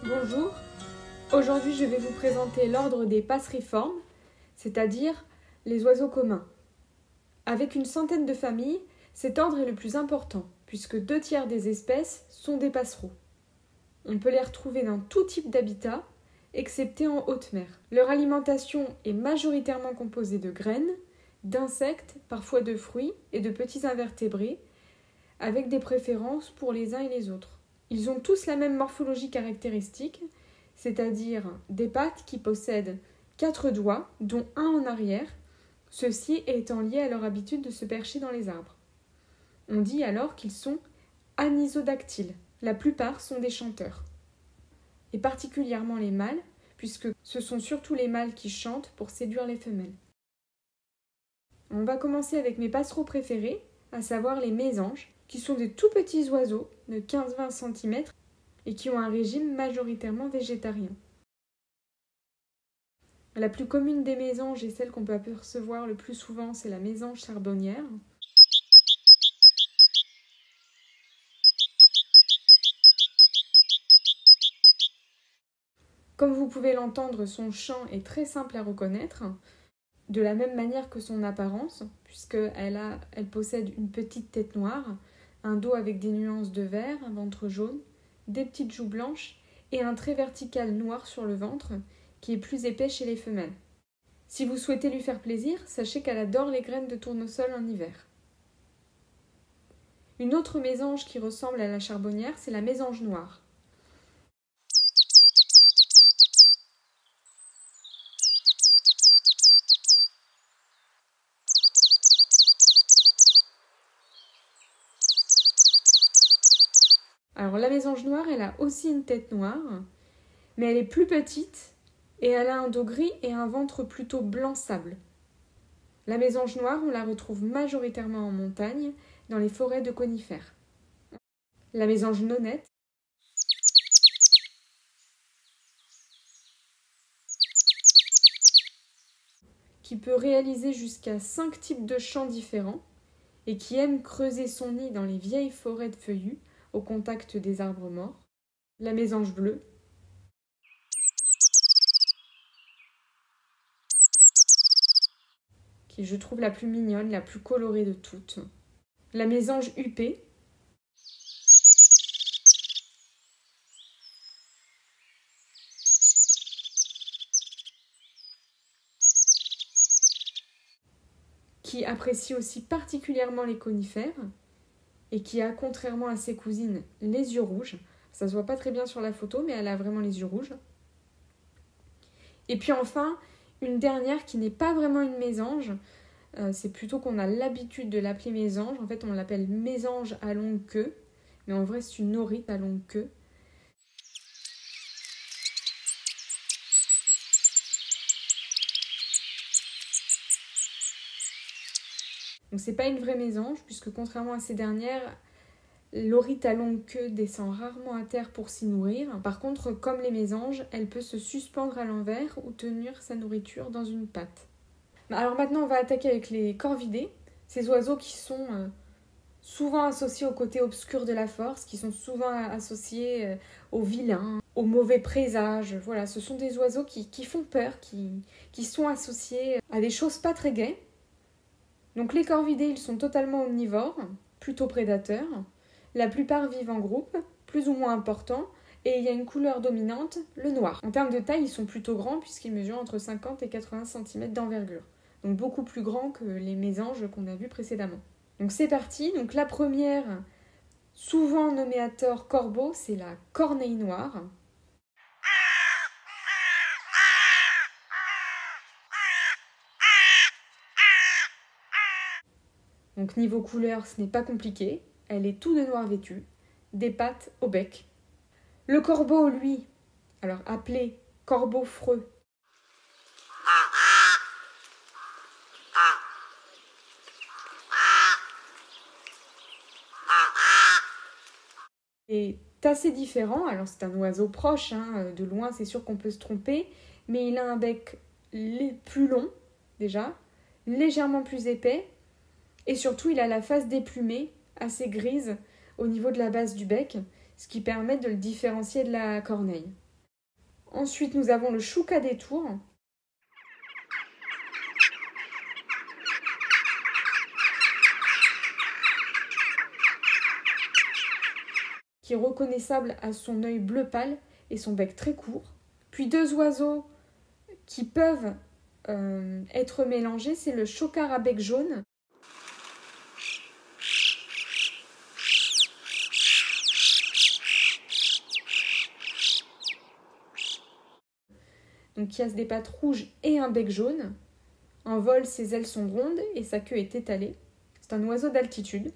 Bonjour, aujourd'hui je vais vous présenter l'ordre des passeriformes, c'est-à-dire les oiseaux communs. Avec une centaine de familles, cet ordre est le plus important, puisque 2/3 des espèces sont des passereaux. On peut les retrouver dans tout type d'habitat, excepté en haute mer. Leur alimentation est majoritairement composée de graines, d'insectes, parfois de fruits et de petits invertébrés, avec des préférences pour les uns et les autres. Ils ont tous la même morphologie caractéristique, c'est-à-dire des pattes qui possèdent 4 doigts, dont un en arrière, ceux-ci étant liés à leur habitude de se percher dans les arbres. On dit alors qu'ils sont anisodactyles. La plupart sont des chanteurs. Et particulièrement les mâles, puisque ce sont surtout les mâles qui chantent pour séduire les femelles. On va commencer avec mes passereaux préférés, à savoir les mésanges, qui sont des tout petits oiseaux de 15-20 cm et qui ont un régime majoritairement végétarien. La plus commune des mésanges et celle qu'on peut apercevoir le plus souvent, c'est la mésange charbonnière. Comme vous pouvez l'entendre, son chant est très simple à reconnaître, de la même manière que son apparence, puisqu'elle possède une petite tête noire, un dos avec des nuances de vert, un ventre jaune, des petites joues blanches et un trait vertical noir sur le ventre qui est plus épais chez les femelles. Si vous souhaitez lui faire plaisir, sachez qu'elle adore les graines de tournesol en hiver. Une autre mésange qui ressemble à la charbonnière, c'est la mésange noire. Alors la mésange noire, elle a aussi une tête noire, mais elle est plus petite et elle a un dos gris et un ventre plutôt blanc sable. La mésange noire, on la retrouve majoritairement en montagne, dans les forêts de conifères. La mésange nonnette, qui peut réaliser jusqu'à 5 types de chants différents et qui aime creuser son nid dans les vieilles forêts de feuillus au contact des arbres morts. La mésange bleue, qui je trouve la plus mignonne, la plus colorée de toutes. La mésange huppée, qui apprécie aussi particulièrement les conifères et qui a, contrairement à ses cousines, les yeux rouges. Ça se voit pas très bien sur la photo, mais elle a vraiment les yeux rouges. Et puis enfin, une dernière qui n'est pas vraiment une mésange, c'est plutôt qu'on a l'habitude de l'appeler mésange. En fait, on l'appelle mésange à longue queue, mais en vrai, c'est une aurite à longue queue. Donc c'est pas une vraie mésange, puisque contrairement à ces dernières, l'aurite à longue queue descend rarement à terre pour s'y nourrir. Par contre, comme les mésanges, elle peut se suspendre à l'envers ou tenir sa nourriture dans une patte. Alors maintenant, on va attaquer avec les corvidés, ces oiseaux qui sont souvent associés au côté obscur de la force, qui sont souvent associés aux vilains, aux mauvais présages. Voilà, ce sont des oiseaux qui font peur, qui sont associés à des choses pas très gaies. Donc les corvidés, ils sont totalement omnivores, plutôt prédateurs. La plupart vivent en groupe, plus ou moins importants, et il y a une couleur dominante, le noir. En termes de taille, ils sont plutôt grands puisqu'ils mesurent entre 50 et 80 cm d'envergure. Donc beaucoup plus grands que les mésanges qu'on a vus précédemment. Donc c'est parti. Donc la première, souvent nommée à tort corbeau, c'est la corneille noire. Donc niveau couleur, ce n'est pas compliqué. Elle est tout de noir vêtue, des pattes au bec. Le corbeau, lui, alors appelé corbeau freux, est assez différent. Alors c'est un oiseau proche, de loin c'est sûr qu'on peut se tromper, mais il a un bec plus long déjà, légèrement plus épais, et surtout il a la face déplumée, assez grise, au niveau de la base du bec, ce qui permet de le différencier de la corneille. Ensuite, nous avons le chouca des tours. Qui est reconnaissable à son œil bleu pâle et son bec très court. Puis deux oiseaux qui peuvent être mélangés, c'est le chocard à bec jaune. Donc qui a des pattes rouges et un bec jaune. En vol, ses ailes sont rondes et sa queue est étalée. C'est un oiseau d'altitude.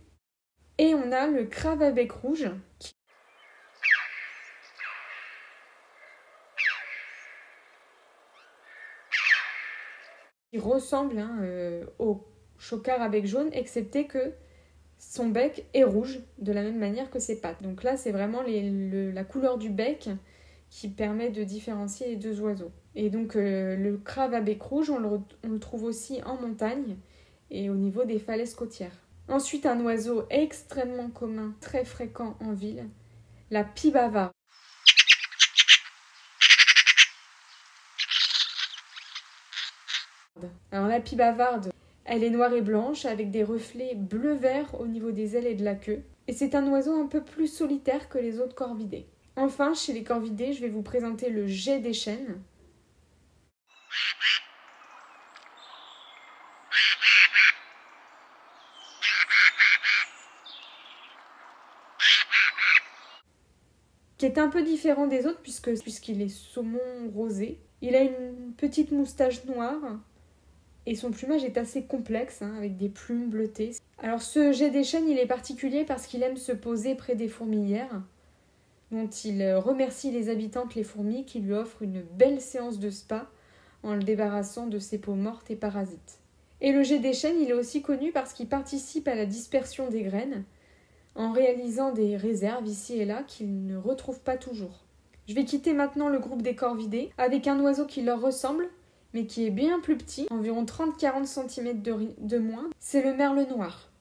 Et on a le crave à bec rouge qui ressemble au chocard à bec jaune, excepté que son bec est rouge de la même manière que ses pattes. Donc là, c'est vraiment la couleur du bec qui permet de différencier les deux oiseaux. Et donc le crave à bec rouge, on le trouve aussi en montagne et au niveau des falaises côtières. Ensuite, un oiseau extrêmement commun, très fréquent en ville, la pie bavarde. Alors la pie bavarde, elle est noire et blanche avec des reflets bleu-vert au niveau des ailes et de la queue. Et c'est un oiseau un peu plus solitaire que les autres corvidés. Enfin, chez les corvidés, je vais vous présenter le geais des chênes. Qui est un peu différent des autres puisqu'il est saumon rosé. Il a une petite moustache noire et son plumage est assez complexe, avec des plumes bleutées. Alors ce geais des chênes, il est particulier parce qu'il aime se poser près des fourmilières, dont il remercie les habitantes, les fourmis, qui lui offrent une belle séance de spa en le débarrassant de ses peaux mortes et parasites. Et le geais des chênes, il est aussi connu parce qu'il participe à la dispersion des graines, en réalisant des réserves ici et là qu'il ne retrouve pas toujours. Je vais quitter maintenant le groupe des corvidés avec un oiseau qui leur ressemble, mais qui est bien plus petit, environ 30-40 cm de moins, c'est le merle noir.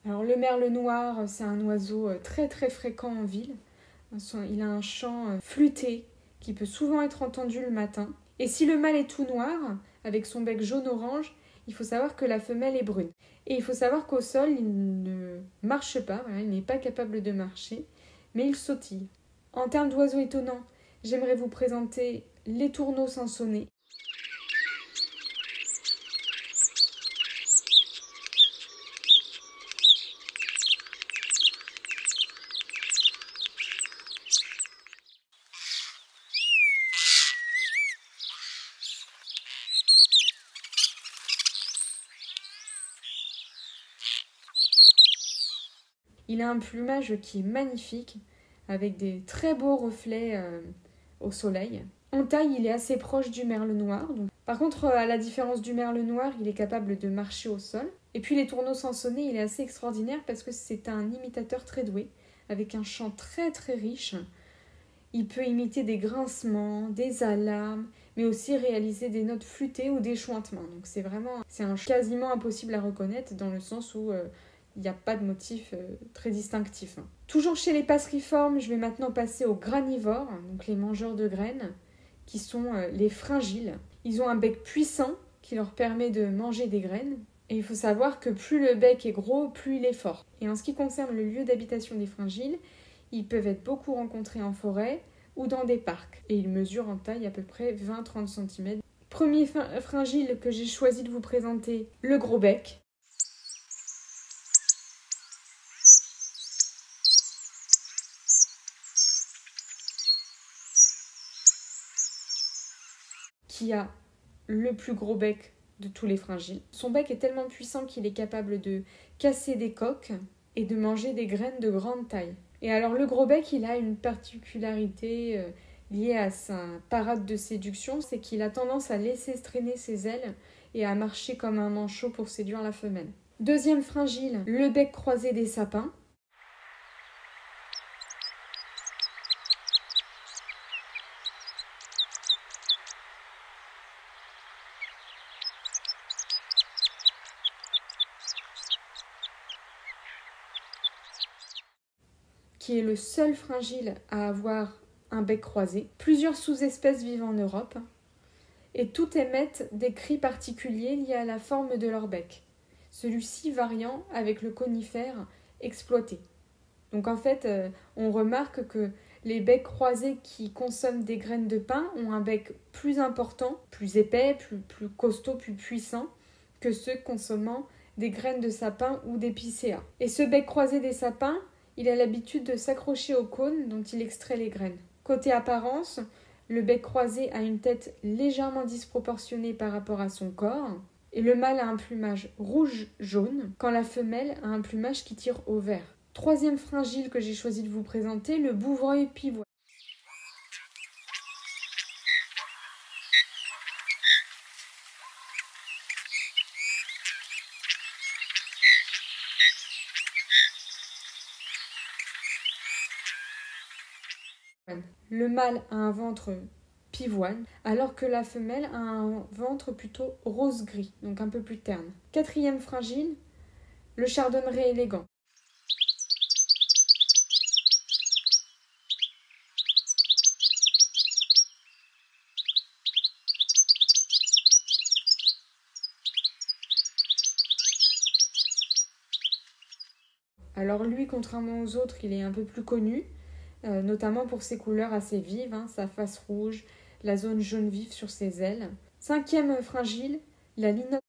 Alors le merle noir, c'est un oiseau très très fréquent en ville. Il a un chant flûté qui peut souvent être entendu le matin. Et si le mâle est tout noir, avec son bec jaune-orange, il faut savoir que la femelle est brune. Et il faut savoir qu'au sol, il ne marche pas, il n'est pas capable de marcher, mais il sautille. En termes d'oiseaux étonnants, j'aimerais vous présenter les tourneaux sansonnés. Il a un plumage qui est magnifique, avec des très beaux reflets au soleil. En taille, il est assez proche du merle noir. Par contre, à la différence du merle noir, il est capable de marcher au sol. Et puis les tourneaux sansonnés, il est assez extraordinaire parce que c'est un imitateur très doué, avec un chant très très riche. Il peut imiter des grincements, des alarmes, mais aussi réaliser des notes flûtées ou des chuintements. Donc c'est quasiment impossible à reconnaître dans le sens où il n'y a pas de motif très distinctif. Toujours chez les passeriformes, je vais maintenant passer aux granivores, donc les mangeurs de graines, qui sont les fringiles. Ils ont un bec puissant qui leur permet de manger des graines. Et il faut savoir que plus le bec est gros, plus il est fort. Et en ce qui concerne le lieu d'habitation des fringiles, ils peuvent être beaucoup rencontrés en forêt ou dans des parcs. Et ils mesurent en taille à peu près 20-30 cm. Premier fringile que j'ai choisi de vous présenter, le gros bec. Qui a le plus gros bec de tous les fringiles. Son bec est tellement puissant qu'il est capable de casser des coques et de manger des graines de grande taille. Et alors le gros bec, il a une particularité liée à sa parade de séduction, c'est qu'il a tendance à laisser traîner ses ailes et à marcher comme un manchot pour séduire la femelle. Deuxième fringile, le bec croisé des sapins. qui est le seul fringille à avoir un bec croisé. Plusieurs sous-espèces vivent en Europe et toutes émettent des cris particuliers liés à la forme de leur bec, celui-ci variant avec le conifère exploité. Donc en fait, on remarque que les becs croisés qui consomment des graines de pin ont un bec plus important, plus épais, plus costaud, plus puissant que ceux consommant des graines de sapin ou d'épicéa. Et ce bec croisé des sapins, il a l'habitude de s'accrocher au cône dont il extrait les graines. Côté apparence, le bec croisé a une tête légèrement disproportionnée par rapport à son corps, et le mâle a un plumage rouge-jaune, quand la femelle a un plumage qui tire au vert. Troisième fringille que j'ai choisi de vous présenter, le bouvreuil pivoine. Le mâle a un ventre pivoine, alors que la femelle a un ventre plutôt rose-gris, donc un peu plus terne. Quatrième fringille, le chardonneret élégant. Alors lui, contrairement aux autres, il est un peu plus connu, notamment pour ses couleurs assez vives, sa face rouge, la zone jaune vif sur ses ailes. Cinquième fringille, la linotte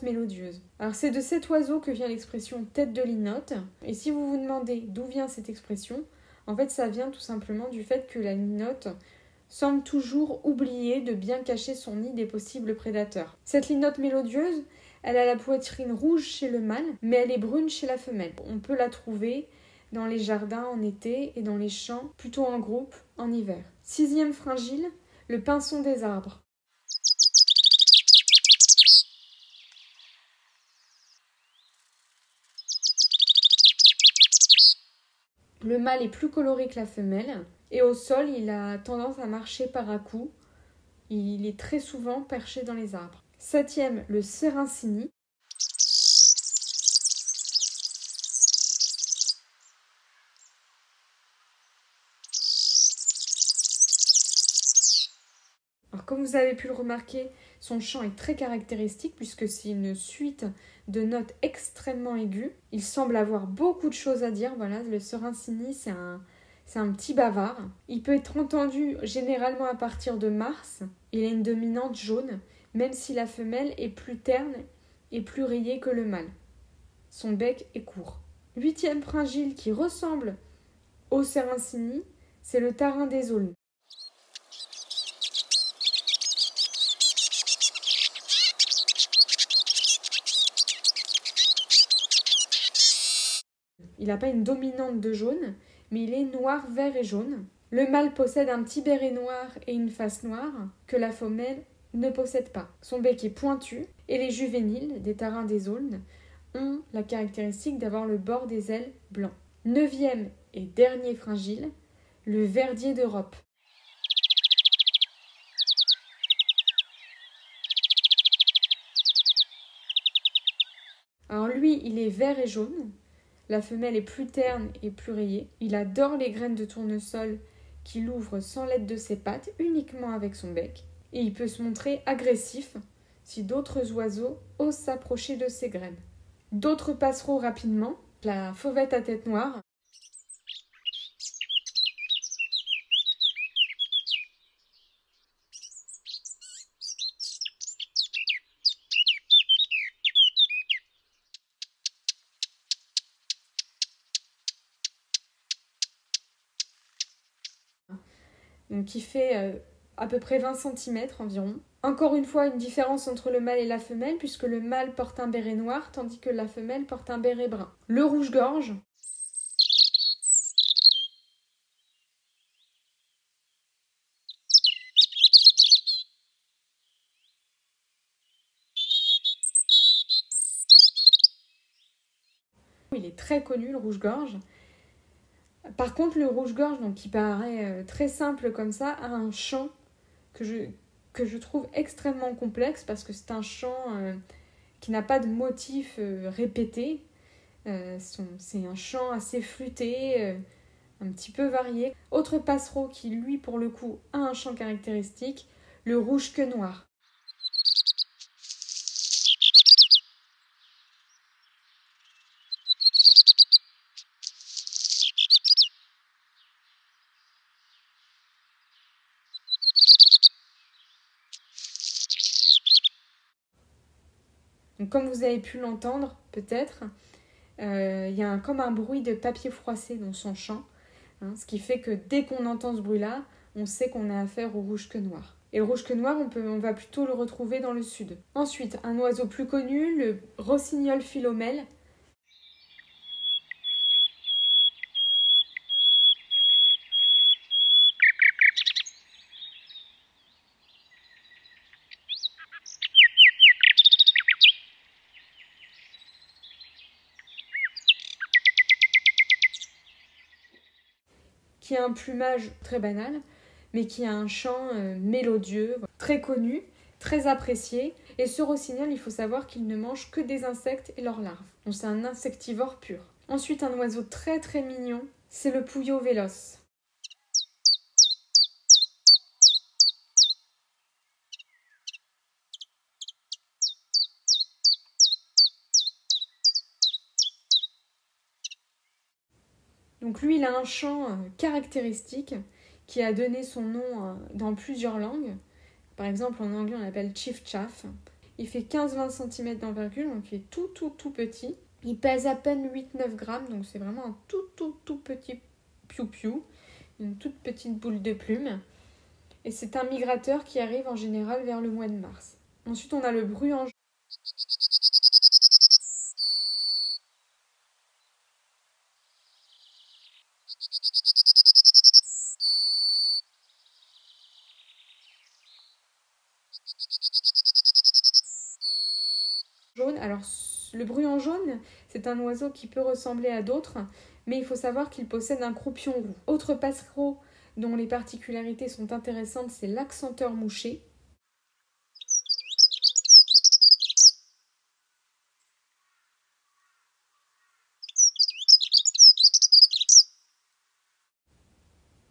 mélodieuse. Alors c'est de cet oiseau que vient l'expression tête de linotte. Et si vous vous demandez d'où vient cette expression, en fait ça vient tout simplement du fait que la linotte semble toujours oublier de bien cacher son nid des possibles prédateurs. Cette linotte mélodieuse, elle a la poitrine rouge chez le mâle, mais elle est brune chez la femelle. On peut la trouver dans les jardins en été et dans les champs, plutôt en groupe, en hiver. Sixième fringille, le pinson des arbres. Le mâle est plus coloré que la femelle et au sol, il a tendance à marcher par à-coups. Il est très souvent perché dans les arbres. Septième, le sérincini. Alors, comme vous avez pu le remarquer, son chant est très caractéristique puisque c'est une suite de notes extrêmement aiguës. Il semble avoir beaucoup de choses à dire. Voilà, le sérincini, c'est un petit bavard. Il peut être entendu généralement à partir de mars. Il a une dominante jaune, même si la femelle est plus terne et plus rayée que le mâle. Son bec est court. Huitième fringille qui ressemble au sérincini, c'est le tarin des aulnes. Il n'a pas une dominante de jaune, mais il est noir, vert et jaune. Le mâle possède un petit béret noir et une face noire que la femelle ne possède pas. Son bec est pointu et les juvéniles des tarins des aulnes ont la caractéristique d'avoir le bord des ailes blanc. Neuvième et dernier fringille, le verdier d'Europe. Alors lui, il est vert et jaune. La femelle est plus terne et plus rayée. Il adore les graines de tournesol qu'il ouvre sans l'aide de ses pattes, uniquement avec son bec. Et il peut se montrer agressif si d'autres oiseaux osent s'approcher de ses graines. D'autres passereaux rapidement. La fauvette à tête noire. Donc qui fait à peu près 20 cm environ. Encore une fois, une différence entre le mâle et la femelle, puisque le mâle porte un béret noir, tandis que la femelle porte un béret brun. Le rouge-gorge. Il est très connu, le rouge-gorge. Par contre, le rouge-gorge, donc qui paraît très simple comme ça, a un chant que que je trouve extrêmement complexe parce que c'est un chant qui n'a pas de motif répété. C'est un chant assez flûté, un petit peu varié. Autre passereau qui, lui, pour le coup, a un chant caractéristique, le rouge-queue-noir. Donc, comme vous avez pu l'entendre, peut-être, il y a comme un bruit de papier froissé dans son chant, hein, ce qui fait que dès qu'on entend ce bruit-là, on sait qu'on a affaire au rouge-queue-noir. Et le rouge-queue-noir, on va plutôt le retrouver dans le sud. Ensuite, un oiseau plus connu, le rossignol philomèle, qui a un plumage très banal, mais qui a un chant mélodieux, très connu, très apprécié. Et ce rossignol, il faut savoir qu'il ne mange que des insectes et leurs larves. Donc c'est un insectivore pur. Ensuite, un oiseau très très mignon, c'est le pouillot véloce. Donc lui, il a un chant caractéristique qui a donné son nom dans plusieurs langues. Par exemple, en anglais, on l'appelle Chief Chaff. Il fait 15-20 cm d'envergure, donc il est tout petit. Il pèse à peine 8-9 grammes, donc c'est vraiment un tout petit piou-piou, une toute petite boule de plume. Et c'est un migrateur qui arrive en général vers le mois de mars. Ensuite, on a le bruant jaune. Alors, le bruant jaune, c'est un oiseau qui peut ressembler à d'autres, mais il faut savoir qu'il possède un croupion roux. Autre passereau dont les particularités sont intéressantes, c'est l'accenteur mouché.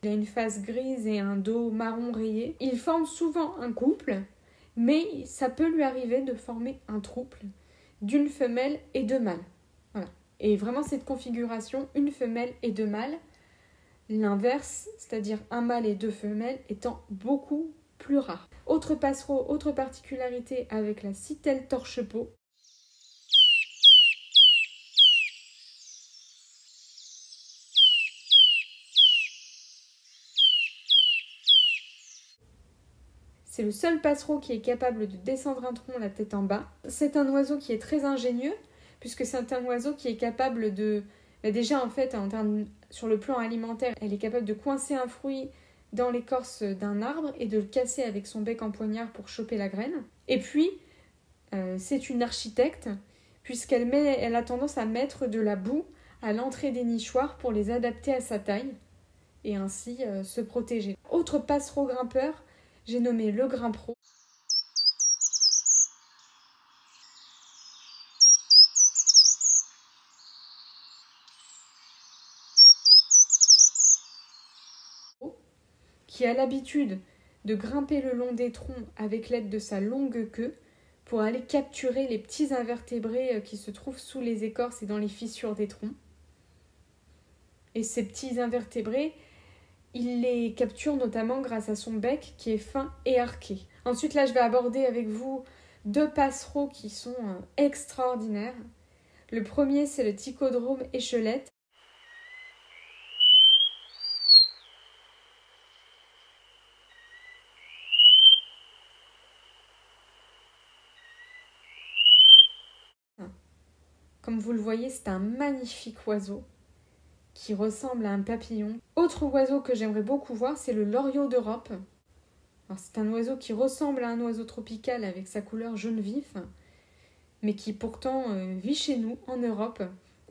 Il a une face grise et un dos marron rayé. Il forme souvent un couple, mais ça peut lui arriver de former un trouble d'une femelle et deux mâles. Voilà. Et vraiment cette configuration, une femelle et deux mâles, l'inverse, c'est-à-dire un mâle et deux femelles, étant beaucoup plus rare. Autre passereau, autre particularité avec la citelle torche-peau. C'est le seul passereau qui est capable de descendre un tronc la tête en bas. C'est un oiseau qui est très ingénieux, puisque c'est un oiseau qui est capable de... Déjà, en fait, sur le plan alimentaire, elle est capable de coincer un fruit dans l'écorce d'un arbre et de le casser avec son bec en poignard pour choper la graine. Et puis, c'est une architecte, puisqu'elle a tendance à mettre de la boue à l'entrée des nichoirs pour les adapter à sa taille et ainsi se protéger. Autre passereau grimpeur, j'ai nommé le grimpero. Qui a l'habitude de grimper le long des troncs avec l'aide de sa longue queue pour aller capturer les petits invertébrés qui se trouvent sous les écorces et dans les fissures des troncs. Et ces petits invertébrés, il les capture notamment grâce à son bec qui est fin et arqué. Ensuite, là, je vais aborder avec vous deux passereaux qui sont extraordinaires. Le premier, c'est le Ticodrome échelette. Comme vous le voyez, c'est un magnifique oiseau qui ressemble à un papillon. Autre oiseau que j'aimerais beaucoup voir, c'est le loriot d'Europe. Alors, c'est un oiseau qui ressemble à un oiseau tropical avec sa couleur jaune vif, mais qui pourtant vit chez nous, en Europe,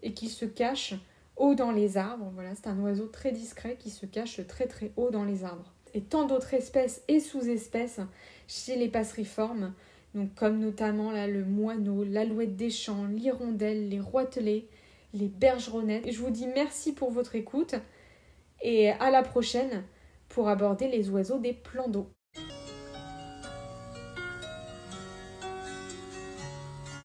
et qui se cache haut dans les arbres. Voilà, c'est un oiseau très discret qui se cache très très haut dans les arbres. et tant d'autres espèces et sous-espèces chez les passeriformes, donc comme notamment là, le moineau, l'alouette des champs, l'hirondelle, les roitelets, les bergeronnettes. Je vous dis merci pour votre écoute et à la prochaine pour aborder les oiseaux des plans d'eau.